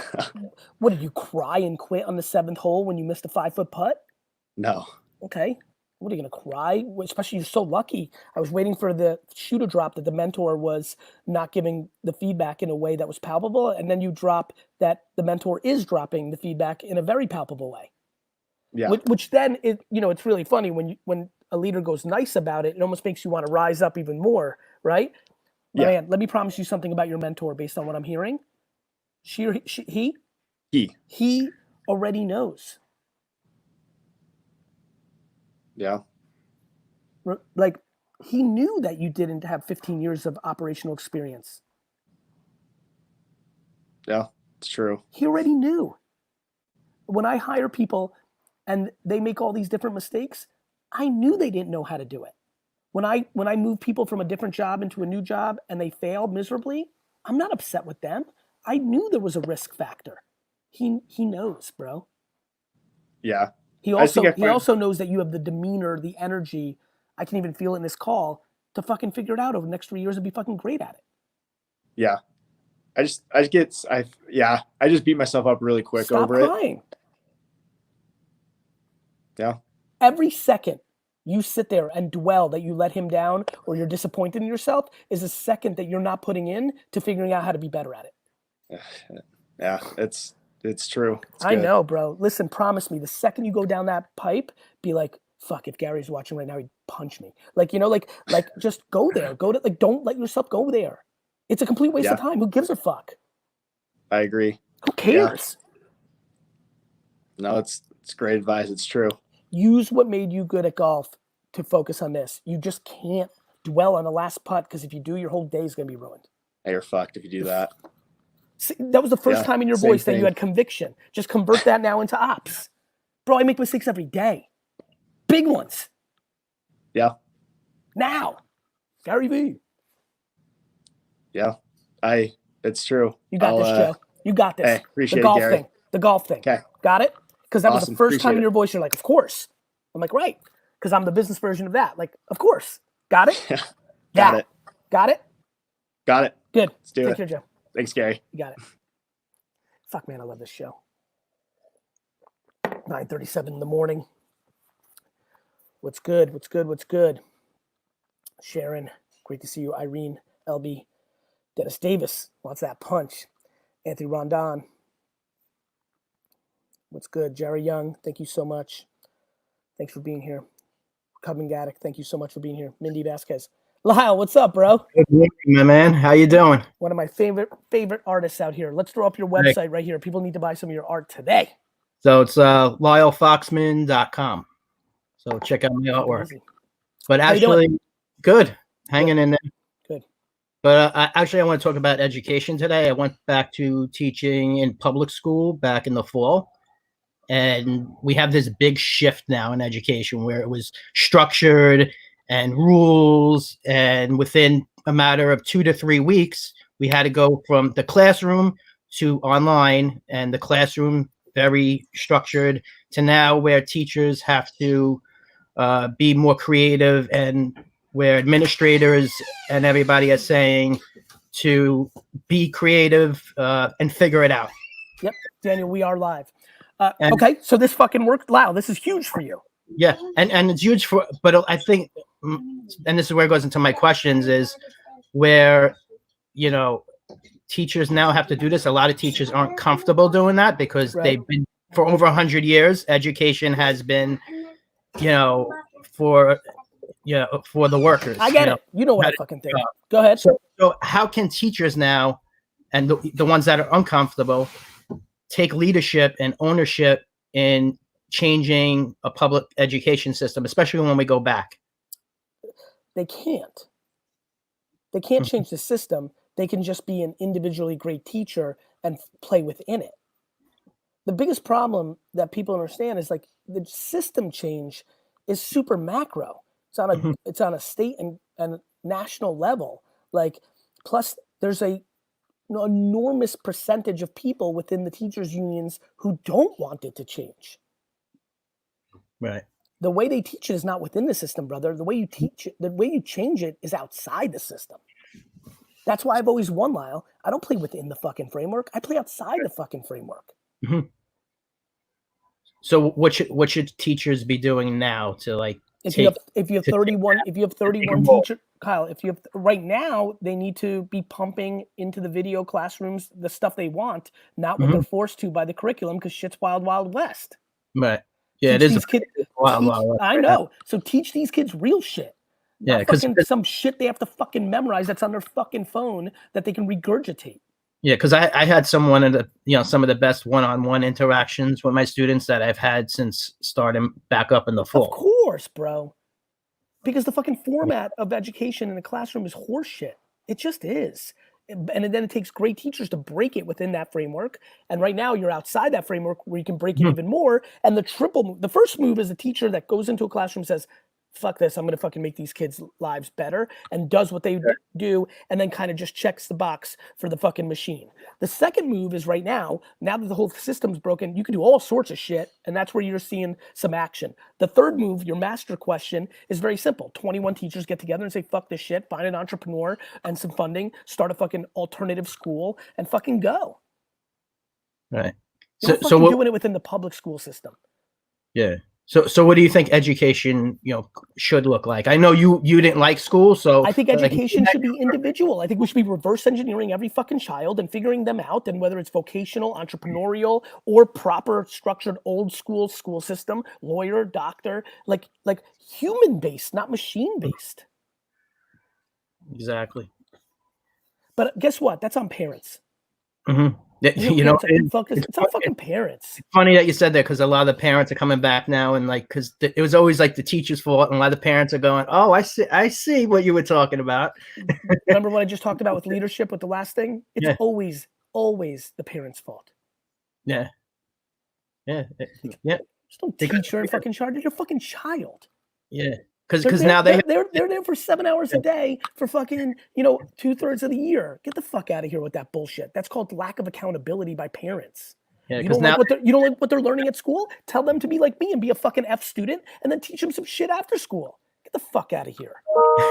what, did you cry and quit on the 7th hole when you missed a 5-foot putt? No. Okay. What, are you going to cry? Especially, you're so lucky. I was waiting for the shoe to drop that the mentor was not giving the feedback in a way that was palpable. And then you drop that the mentor is dropping the feedback in a very palpable way. Yeah. Which then, it's really funny when a leader goes nice about it, it almost makes you want to rise up even more, right? Yeah. Man, let me promise you something about your mentor based on what I'm hearing. He already knows. Yeah. Like, he knew that you didn't have 15 years of operational experience. Yeah, it's true. He already knew. When I hire people and they make all these different mistakes, I knew they didn't know how to do it. When I move people from a different job into a new job and they fail miserably, I'm not upset with them. I knew there was a risk factor. He knows, bro. Yeah. He also knows that you have the demeanor, the energy. I can even feel it in this call to fucking figure it out over the next 3 years and be fucking great at it. Yeah. I just beat myself up really quick over it. Stop crying. Yeah. Every second you sit there and dwell that you let him down or you're disappointed in yourself is a second that you're not putting in to figuring out how to be better at it. Yeah, it's true. It's I good. know, bro. Listen, promise me, the second you go down that pipe, be like, fuck, if Gary's watching right now, he'd punch me. Like, you know, like just go there. Don't let yourself go there. It's a complete waste of time. Who gives a fuck? I agree. Who cares? No, it's great advice. It's true. Use what made you good at golf to focus on this. You just can't dwell on the last putt, because if you do, your whole day is going to be ruined. Hey, you're fucked if you do that. See, that was the first time in your voice that you had conviction. Just convert that now into ops. Bro, I make mistakes every day. Big ones. Yeah. Now. GaryVee. Yeah. It's true. You got this, Joe. You got this. Hey, appreciate the golf it, Gary. thing. The golf thing. Okay. Got it? Because that was Awesome. the first Appreciate time in it. your voice you're like, of course. I'm like, right. Because I'm the business version of that. Like, of course. Got it? Got it. Got it? Got it. Good. Let's do Take it. care, Joe. Thanks, Gary. You got it. Fuck, man, I love this show. 9:37 in the morning. What's good? What's good? What's good? Sharon, great to see you. Irene, LB, Dennis Davis wants that punch. Anthony Rondon. What's good? Jerry Young, thank you so much. Thanks for being here. Cubman Gaddick, thank you so much for being here. Mindy Vasquez. Lyle, what's up, bro? Good morning, my man. How you doing? One of my favorite artists out here. Let's throw up your website right here. People need to buy some of your art today. So it's lylefoxman.com. So check out my artwork. Easy. But actually, good. Hanging in there. Good. But actually, I want to talk about education today. I went back to teaching in public school back in the fall. And we have this big shift now in education where it was structured and rules. And within a matter of 2 to 3 weeks, we had to go from the classroom to online, and the classroom very structured, to now where teachers have to be more creative, and where administrators and everybody are saying to be creative and figure it out. Yep, Daniel, we are live. Okay, so this fucking worked. Wow, this is huge for you. Yeah, and it's huge for, but I think, and this is where it goes into my questions, is where, you know, teachers now have to do this. A lot of teachers aren't comfortable doing that because they've been, for over 100 years, education has been, you know, for the workers. I get it. You know what I fucking think. Go ahead. So how can teachers now, and the ones that are uncomfortable, take leadership and ownership in changing a public education system, especially when we go back? They can't. They can't change the system. They can just be an individually great teacher and play within it. The biggest problem that people understand is like the system change is super macro. It's on a state and national level. Like, plus there's an enormous percentage of people within the teachers unions who don't want it to change. Right. The way they teach it is not within the system, brother. The way you teach it, the way you change it is outside the system. That's why I've always won, Lyle. I don't play within the fucking framework. I play outside the fucking framework. Mm-hmm. So what should teachers be doing now to like? If you have 31 teachers, Kyle, right now, they need to be pumping into the video classrooms the stuff they want, not what they're forced to by the curriculum, because shit's wild, wild west. Right. Yeah, teach it is. Wild west. I know. So teach these kids real shit. Yeah, because some shit they have to fucking memorize that's on their fucking phone that they can regurgitate. Yeah, because I had some of the best one-on-one interactions with my students that I've had since starting back up in the fall. Of course, bro. Because the fucking format of education in the classroom is horseshit. It just is. And then it takes great teachers to break it within that framework. And right now you're outside that framework where you can break it even more. And the first move is a teacher that goes into a classroom and says, fuck this, I'm going to fucking make these kids' lives better, and does what they do, and then kind of just checks the box for the fucking machine. The second move is right now that the whole system's broken, you can do all sorts of shit, and that's where you're seeing some action. The third move, your master question, is very simple. 21 teachers get together and say, fuck this shit, find an entrepreneur and some funding, start a fucking alternative school, and fucking go. Right. You're not fucking doing it within the public school system. Yeah. So what do you think education, should look like? I know you didn't like school, so I think education should be individual. I think we should be reverse engineering every fucking child and figuring them out. And whether it's vocational, entrepreneurial, or proper structured old school system, lawyer, doctor, like human based, not machine based. Exactly. But guess what? That's on parents. Mm-hmm. It's on fucking parents. It's funny that you said that, because a lot of the parents are coming back now, and because it was always like the teacher's fault, and a lot of the parents are going, "Oh, I see what you were talking about." Remember what I just talked about with leadership with the last thing? It's always the parents' fault. Yeah. Just don't teach her in fucking charge. It's your fucking child. Yeah. Because now they're there for 7 hours a day for fucking 2/3 of the year. Get the fuck out of here with that bullshit. That's called lack of accountability by parents. Yeah, you don't like what they're learning at school? Tell them to be like me and be a fucking F student, and then teach them some shit after school. Get the fuck out of here,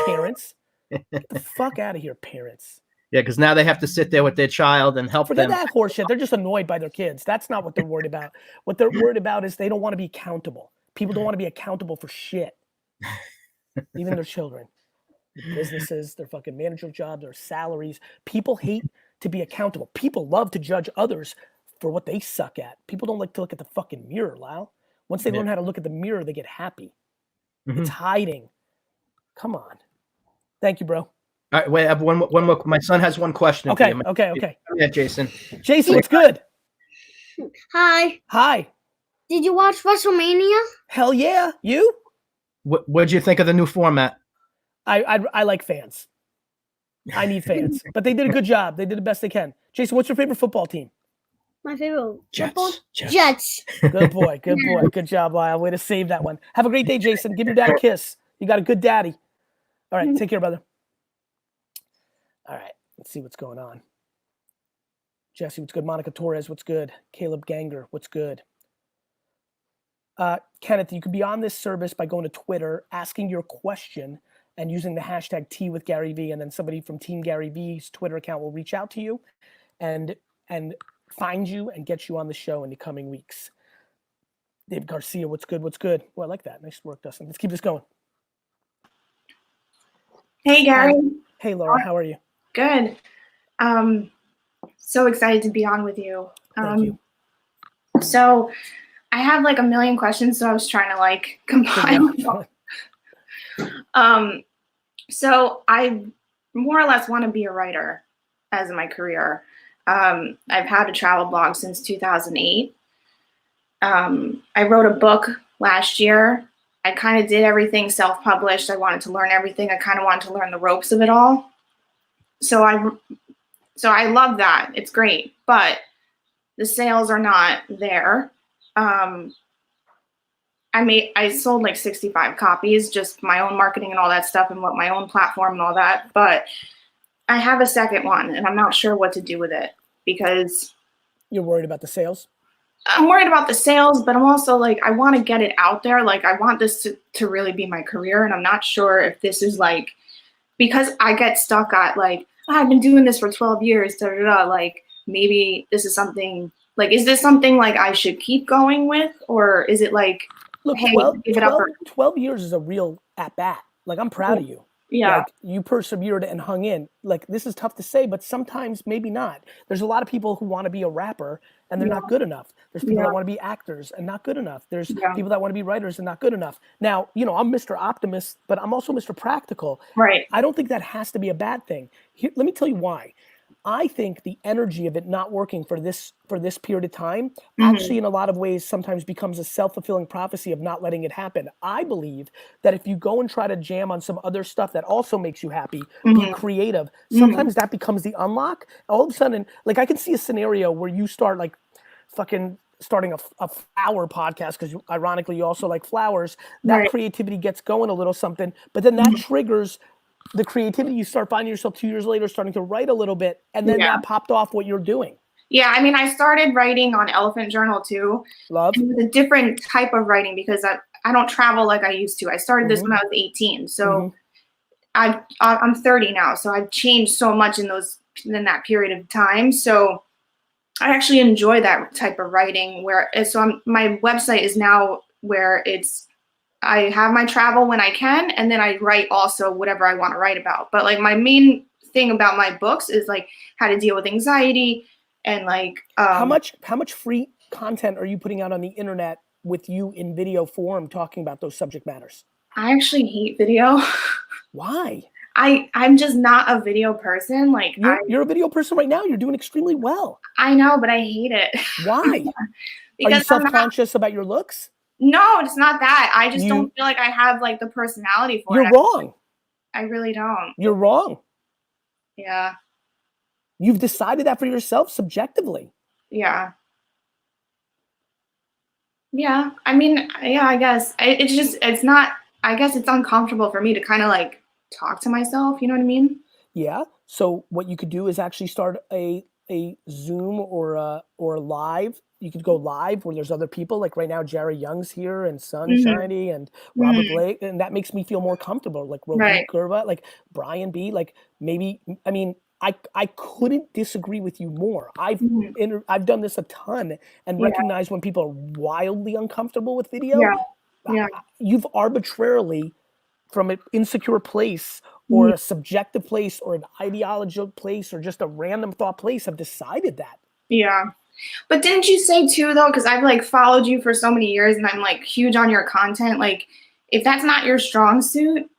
parents. Get the fuck out of here, parents. Yeah, because now they have to sit there with their child and help Forget them. that horseshit. They're just annoyed by their kids. That's not what they're worried about. What they're worried about is they don't want to be accountable. People don't want to be accountable for shit. Even their children, their businesses, their fucking manager jobs, their salaries. People hate to be accountable. People love to judge others for what they suck at. People don't like to look at the fucking mirror, Lyle. Once they learn how to look at the mirror, they get happy. Mm-hmm. It's hiding. Come on. Thank you, bro. All right, wait, I have one more. My son has one question. Okay, for you. okay. Yeah, Jason. Jason, what's good? Hi. Did you watch WrestleMania? Hell yeah. You? What'd you think of the new format? I like fans. I need fans. But they did a good job. They did the best they can. Jason, what's your favorite football team? My favorite football? Jets. Good boy. Good job, Lyle. Way to save that one. Have a great day, Jason. Give your dad a kiss. You got a good daddy. All right, take care, brother. All right, let's see what's going on. Jesse, what's good? Monica Torres, what's good? Caleb Ganger, what's good? Kenneth, you can be on this service by going to Twitter, asking your question, and using the hashtag #TWithGaryVee, and then somebody from Team GaryVee's Twitter account will reach out to you and find you and get you on the show in the coming weeks. Dave Garcia, what's good? Well, I like that. Nice work, Dustin. Let's keep this going. Hey, Gary. Hey, Laura. How are you? Good. So excited to be on with you. Thank you. So I have like a million questions, so I was trying to compile. So I more or less want to be a writer as my career. I've had a travel blog since 2008. I wrote a book last year. I kind of did everything self-published. I wanted to learn everything. I kind of wanted to learn the ropes of it all. So I love that. It's great, but the sales are not there. I sold like 65 copies, just my own marketing and all that stuff, and my own platform and all that. But I have a second one, and I'm not sure what to do with it because you're worried about the sales. I'm worried about the sales, but I'm also I want to get it out there. I want this to really be my career, and I'm not sure if this is because I get stuck at I've been doing this for 12 years. Maybe this is something. Is this something I should keep going with, or is it look, hey, 12 years is a real at bat. I'm proud of you. Yeah. You persevered and hung in. This is tough to say, but sometimes maybe not. There's a lot of people who want to be a rapper and they're not good enough. There's people that want to be actors and not good enough. There's people that want to be writers and not good enough. Now, I'm Mr. Optimist, but I'm also Mr. Practical. Right. I don't think that has to be a bad thing. Here, let me tell you why. I think the energy of it not working for this period of time actually in a lot of ways sometimes becomes a self-fulfilling prophecy of not letting it happen. I believe that if you go and try to jam on some other stuff that also makes you happy, be creative, sometimes that becomes the unlock. All of a sudden, I can see a scenario where you start fucking starting a flower podcast because ironically you also like flowers. That creativity gets going a little something, but then that triggers the creativity. You start finding yourself 2 years later starting to write a little bit, and then that popped off what you're doing. Yeah, I mean, I started writing on Elephant Journal too. Love. It was a different type of writing because I don't travel like I used to. I started this when I was 18, so I'm 30 now. So I've changed so much in that period of time. So I actually enjoy that type of writing. My website is now where I have my travel when I can, and then I write also whatever I want to write about. But like my main thing about my books is like how to deal with anxiety and like how much free content are you putting out on the internet with you in video form talking about those subject matters? I actually hate video. Why? I'm just not a video person. Like you're a video person right now. You're doing extremely well. I know, but I hate it. Why? Because are you self-conscious about your looks? No, it's not that. I just don't feel like I have like the personality for it. You're wrong. I really don't. You're wrong. Yeah. You've decided that for yourself subjectively. Yeah. Yeah. I mean, yeah, I guess it's not, I guess it's uncomfortable for me to kind of like talk to myself. You know what I mean? Yeah. So what you could do is actually start a Zoom or live. You could go live where there's other people. Like right now, Jerry Young's here and Sunshiny and Robert Blake, and that makes me feel more comfortable. Like Rohit Gurva, like Brian B. Like maybe, I mean, I couldn't disagree with you more. I've done this a ton and recognize when people are wildly uncomfortable with video. Yeah. You've arbitrarily, from an insecure place or a subjective place or an ideological place or just a random thought place, have decided that. Yeah. But didn't you say too though, because I've like followed you for so many years and I'm like huge on your content, like if that's not your strong suit,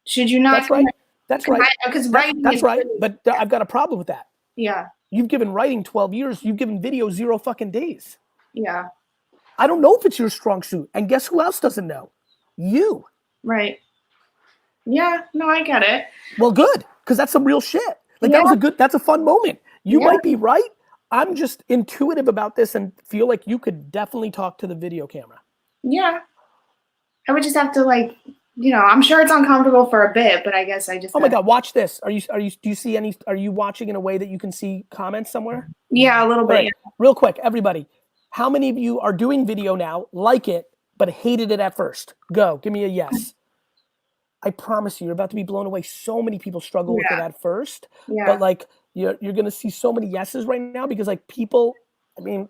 should you not? That's right. That's right. Because writing that's right. But I've got a problem with that. Yeah. You've given writing 12 years. You've given video 0 fucking days. Yeah. I don't know if it's your strong suit. And guess who else doesn't know? You. Right. Yeah. No, I get it. Well, good. Because that's some real shit. Like that's a fun moment. You might be right. I'm just intuitive about this and feel like you could definitely talk to the video camera. Yeah. I would just have to like, you know, I'm sure it's uncomfortable for a bit, but I guess I just. Oh my God, watch this. Do you see any, are you watching in a way that you can see comments somewhere? Yeah, a little bit. Right. Real quick, everybody. How many of you are doing video now, like it, but hated it at first? Go, give me a yes. I promise you, you're about to be blown away. So many people struggle with it at first, but like you're going to see so many yeses right now because like people, I mean,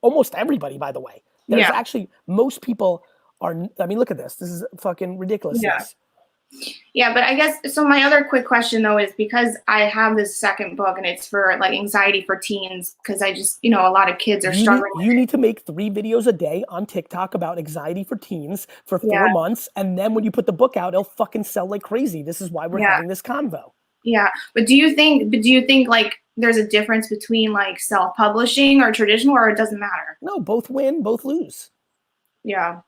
almost everybody, by the way, there's actually, most people are, I mean, look at this. This is fucking ridiculous. Yeah, but I guess, so my other quick question though is because I have this second book and it's for like anxiety for teens, because I just, you know, a lot of kids are struggling. You need to make 3 videos a day on TikTok about anxiety for teens for 4 months. And then when you put the book out, it'll fucking sell like crazy. This is why we're having this convo. Yeah. But do you think like there's a difference between like self-publishing or traditional, or it doesn't matter? No, both win, both lose. Yeah.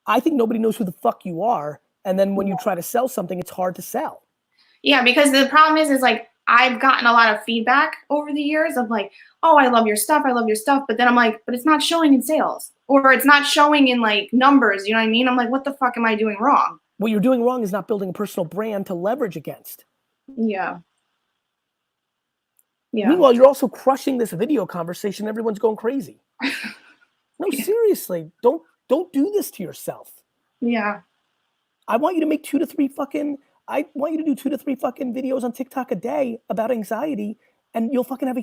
I think nobody knows who the fuck you are. And then when you try to sell something, it's hard to sell. Yeah, because the problem is like, I've gotten a lot of feedback over the years of like, oh, I love your stuff. I love your stuff. But then I'm like, but it's not showing in sales, or it's not showing in like numbers. You know what I mean? I'm like, what the fuck am I doing wrong? What you're doing wrong is not building a personal brand to leverage against. Yeah. Yeah. Meanwhile, you're also crushing this video conversation. Everyone's going crazy. No, seriously, don't do this to yourself. Yeah. I want you to make 2 to 3 fucking, I want you to do 2 to 3 fucking videos on TikTok a day about anxiety, and you'll fucking have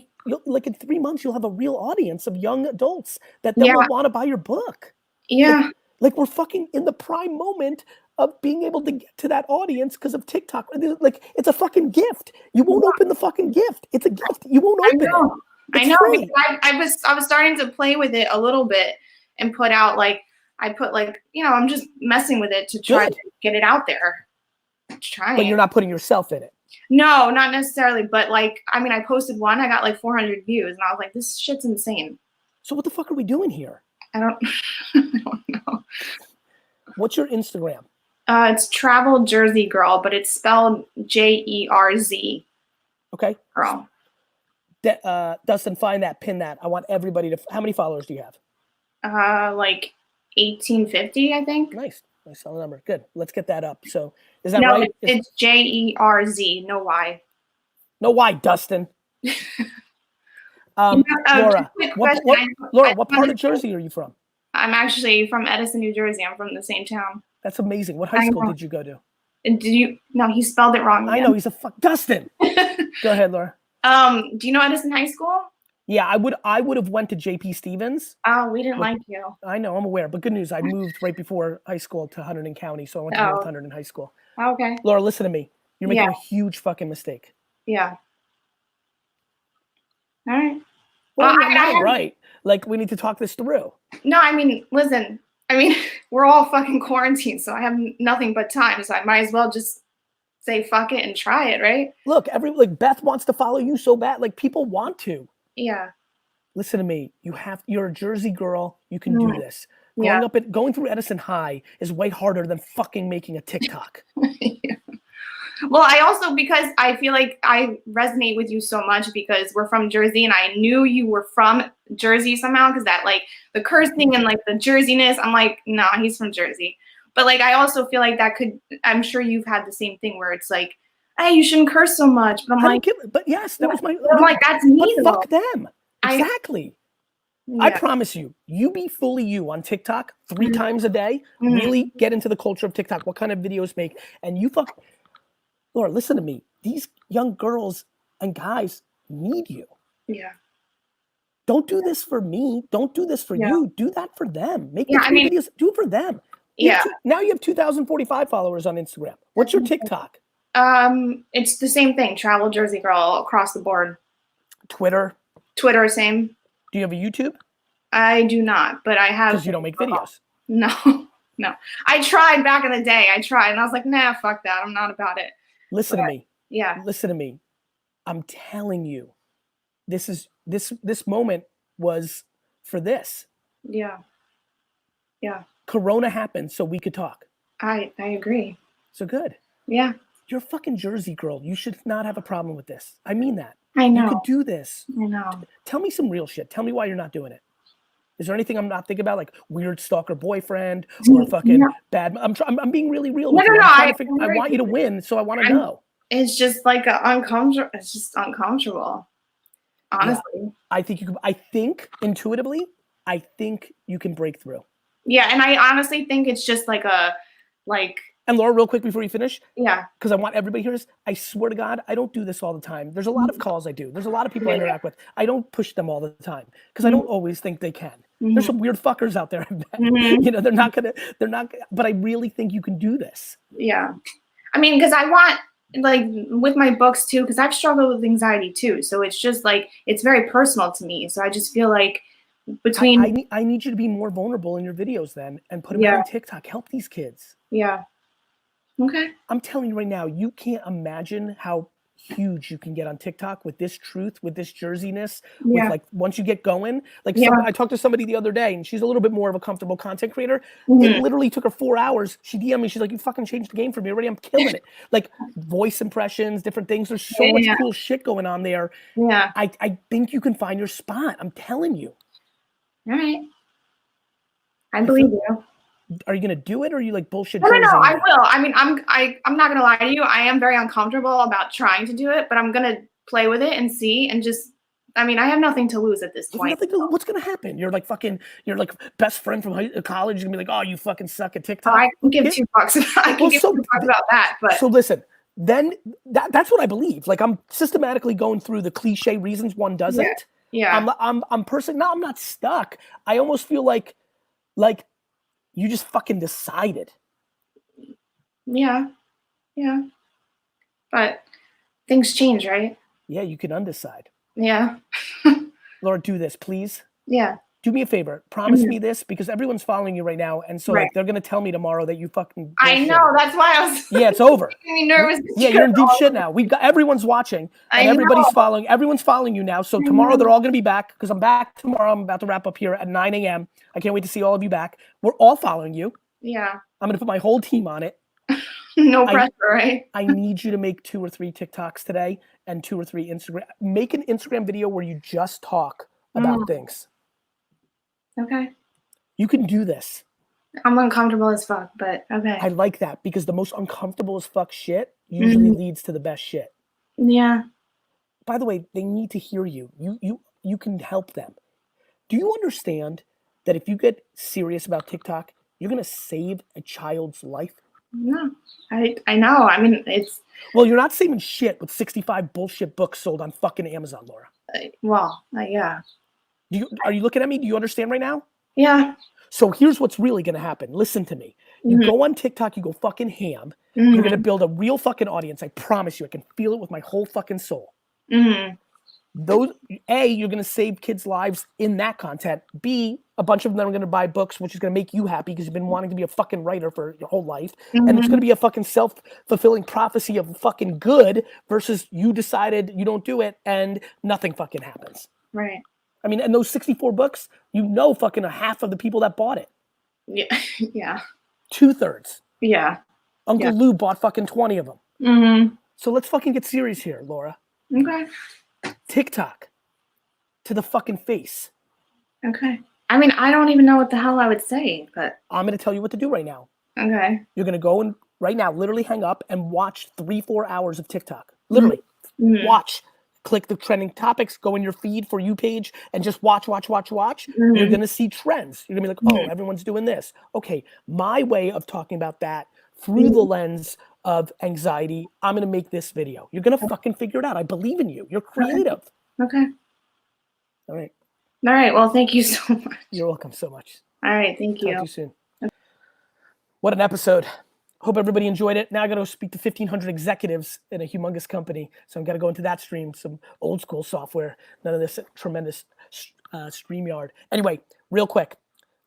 like in 3 months, you'll have a real audience of young adults that will want to buy your book. Yeah. Like we're fucking in the prime moment of being able to get to that audience because of TikTok. Like it's a fucking gift. You won't open the fucking gift. It's a gift. You won't open it. I know. I was starting to play with it a little bit and put out like, I put like, you know, I'm just messing with it to try to get it out there. Trying. But you're not putting yourself in it. No, not necessarily. But like, I mean, I posted one, I got like 400 views, and I was like, this shit's insane. So what the fuck are we doing here? I don't know. What's your Instagram? It's Travel Jersey Girl, but it's spelled Jerz. Okay. Girl. Dustin, find that, pin that. I want everybody to, how many followers do you have? Like 1850, I think. Nice solid number. Good. Let's get that up. So is that no, right? It's Jerz, no Y. No Y, Dustin. Laura, what part of Jersey are you from? I'm actually from Edison, New Jersey. I'm from the same town. That's amazing. What high school did you go to? No, he spelled it wrong again. I know, he's a Dustin. Go ahead, Laura. Do you know Edison High School? Yeah, I would have went to JP Stevens. Oh, we didn't but- like you. I know, I'm aware, but good news. I moved right before high school to Hunterdon County, so I went to North Hunterdon High School. Okay. Laura, listen to me. You're making Yeah. a huge fucking mistake. Yeah. All right. Well, Well, I'm not right. Like, we need to talk this through. No, I mean, listen. I mean, we're all fucking quarantined, so I have nothing but time. So I might as well just say fuck it and try it, right? Look, like Beth wants to follow you so bad. Like, people want to. Yeah. Listen to me. You're a Jersey girl. You can do this. Yeah. Going through Edison High is way harder than fucking making a TikTok. Yeah. Well, I also, because I feel like I resonate with you so much because we're from Jersey, and I knew you were from Jersey somehow, because that, like, the cursing and like the Jerseyness, I'm like, no, he's from Jersey. But like, I also feel like that could, I'm sure you've had the same thing where it's like, hey, you shouldn't curse so much. But I'm like, but yes, that was my. I'm like, that's me. But fuck them. Exactly. I Yeah. promise you, you be fully you on TikTok 3 times a day. Really get into the culture of TikTok. What kind of videos make, and you fuck. Laura, listen to me. These young girls and guys need you. Yeah. Don't do this for me. Don't do this for you. Do that for them. Make videos. Do it for them. Now you have 2,045 followers on Instagram. What's your TikTok? It's the same thing. Travel Jersey girl across the board. Twitter, same. Do you have a YouTube? I do not, but I have. Because you don't make videos. No, no. I tried back in the day. And I was like, nah, fuck that. I'm not about it. Listen to me. Yeah. Listen to me. I'm telling you, this moment was for this. Yeah. Yeah. Corona happened so we could talk. I agree. So good. Yeah. You're a fucking Jersey girl. You should not have a problem with this. I mean that. I know. You could do this. I know. Tell me some real shit. Tell me why you're not doing it. Is there anything I'm not thinking about, like weird stalker boyfriend or fucking bad? I'm being really real. No, with you. no, I want you to win, so I want to know. It's just like uncomfortable. It's just uncomfortable. Honestly. Yeah. I think intuitively, I think you can break through. Yeah, and I honestly think it's just like And Laura, real quick before you finish. Yeah. Because I want everybody to hear this. I swear to God, I don't do this all the time. There's a lot of calls I do. There's a lot of people I interact with. I don't push them all the time because I don't always think they can. There's some weird fuckers out there. You know, they're not, but I really think you can do this. Yeah. I mean, because I want, like, with my books too, because I've struggled with anxiety too. So it's just like, it's very personal to me. So I just feel like between. I need you to be more vulnerable in your videos then and put them out on TikTok. Help these kids. Yeah. Okay. I'm telling you right now, you can't imagine how huge you can get on TikTok with this truth, with this Jerseyness, with like once you get going. Like I talked to somebody the other day and she's a little bit more of a comfortable content creator. It literally took her 4 hours. She DM'd me, she's like, you fucking changed the game for me already. I'm killing it. Like voice impressions, different things. There's so much cool shit going on there. Yeah. I think you can find your spot. I'm telling you. All right. I believe you. Are you gonna do it or are you like bullshit? No, I will. I mean, I'm not gonna lie to you. I am very uncomfortable about trying to do it, but I'm gonna play with it and see and just. I mean, I have nothing to lose at this point. What's gonna happen? You're like best friend from college. You're gonna be like, oh, you fucking suck at TikTok. I can give $2. I can give $2 about that. But so listen, then that's what I believe. Like I'm systematically going through the cliche reasons one doesn't. Yeah. I'm personally. No, I'm not stuck. I almost feel like you just fucking decided. Yeah. Yeah. But things change, right? Yeah, you can undecide. Yeah. Laura, do this, please. Yeah. Do me a favor. Promise me this because everyone's following you right now. And so like they're gonna tell me tomorrow that you fucking I know, that's why I was it's over. making me nervous. Yeah, you're in deep shit now. Everyone's watching and everybody's following. Everyone's following you now. So tomorrow they're all gonna be back because I'm back tomorrow. I'm about to wrap up here at 9 a.m. I can't wait to see all of you back. We're all following you. Yeah. I'm gonna put my whole team on it. No pressure, right? I need you to make 2 or 3 TikToks today and 2 or 3 Instagram. Make an Instagram video where you just talk about things. Okay. You can do this. I'm uncomfortable as fuck, but okay. I like that because the most uncomfortable as fuck shit usually leads to the best shit. Yeah. By the way, they need to hear you. You can help them. Do you understand that if you get serious about TikTok, you're gonna save a child's life? No, I know. I mean, it's. Well, you're not saving shit with 65 bullshit books sold on fucking Amazon, Laura. Yeah. Are you looking at me? Do you understand right now? Yeah. So here's what's really going to happen. Listen to me. You go on TikTok, you go fucking ham. You're going to build a real fucking audience. I promise you. I can feel it with my whole fucking soul. Those, A, you're going to save kids' lives in that content. B, a bunch of them are going to buy books, which is going to make you happy because you've been wanting to be a fucking writer for your whole life. And it's going to be a fucking self-fulfilling prophecy of fucking good versus you decided you don't do it and nothing fucking happens. Right. I mean, and those 64 books, fucking a half of the people that bought it. Yeah. Yeah. 2/3. Yeah. Uncle Lou bought fucking 20 of them. So let's fucking get serious here, Laura. Okay. TikTok to the fucking face. Okay. I mean, I don't even know what the hell I would say, but I'm going to tell you what to do right now. Okay. You're going to go and right now, literally hang up and watch 3-4 hours of TikTok. Literally watch. Click the trending topics, go in your feed For You page and just watch. You're going to see trends. You're going to be like, oh, everyone's doing this. Okay, my way of talking about that through the lens of anxiety, I'm going to make this video. You're going to fucking figure it out. I believe in you. You're creative. Okay. All right. All right. Well, thank you so much. You're welcome so much. All right. Thank you. Talk to you soon. What an episode. Hope everybody enjoyed it. Now I got to speak to 1,500 executives in a humongous company. So I'm going to go into that stream, some old school software, none of this tremendous StreamYard. Anyway, real quick,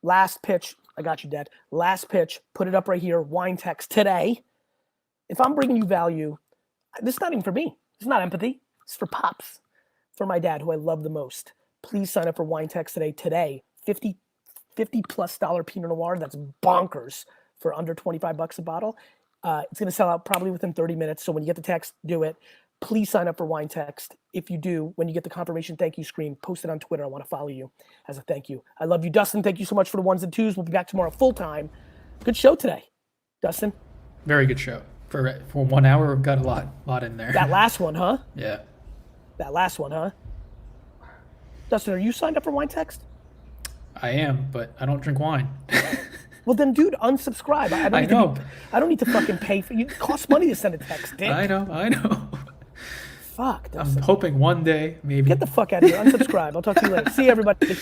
last pitch. I got you, Dad. Last pitch, put it up right here, wine text today. If I'm bringing you value, this is not even for me. It's not empathy. It's for Pops, for my dad, who I love the most. Please sign up for wine text today. $50+ Pinot Noir. That's bonkers. For under $25 a bottle. It's going to sell out probably within 30 minutes. So when you get the text, do it. Please sign up for wine text. If you do, when you get the confirmation thank you screen, post it on Twitter. I want to follow you as a thank you. I love you, Dustin. Thank you so much for the 1s and 2s. We'll be back tomorrow full time. Good show today, Dustin. Very good show. For 1 hour, we've got a lot in there. That last one, huh? Yeah. That last one, huh? Dustin, are you signed up for wine text? I am, but I don't drink wine. Well then, dude, unsubscribe. I don't need to fucking pay for you. It costs money to send a text, dick. I know. Fuck. Dustin. I'm hoping one day, maybe. Get the fuck out of here. Unsubscribe. I'll talk to you later. See you, everybody.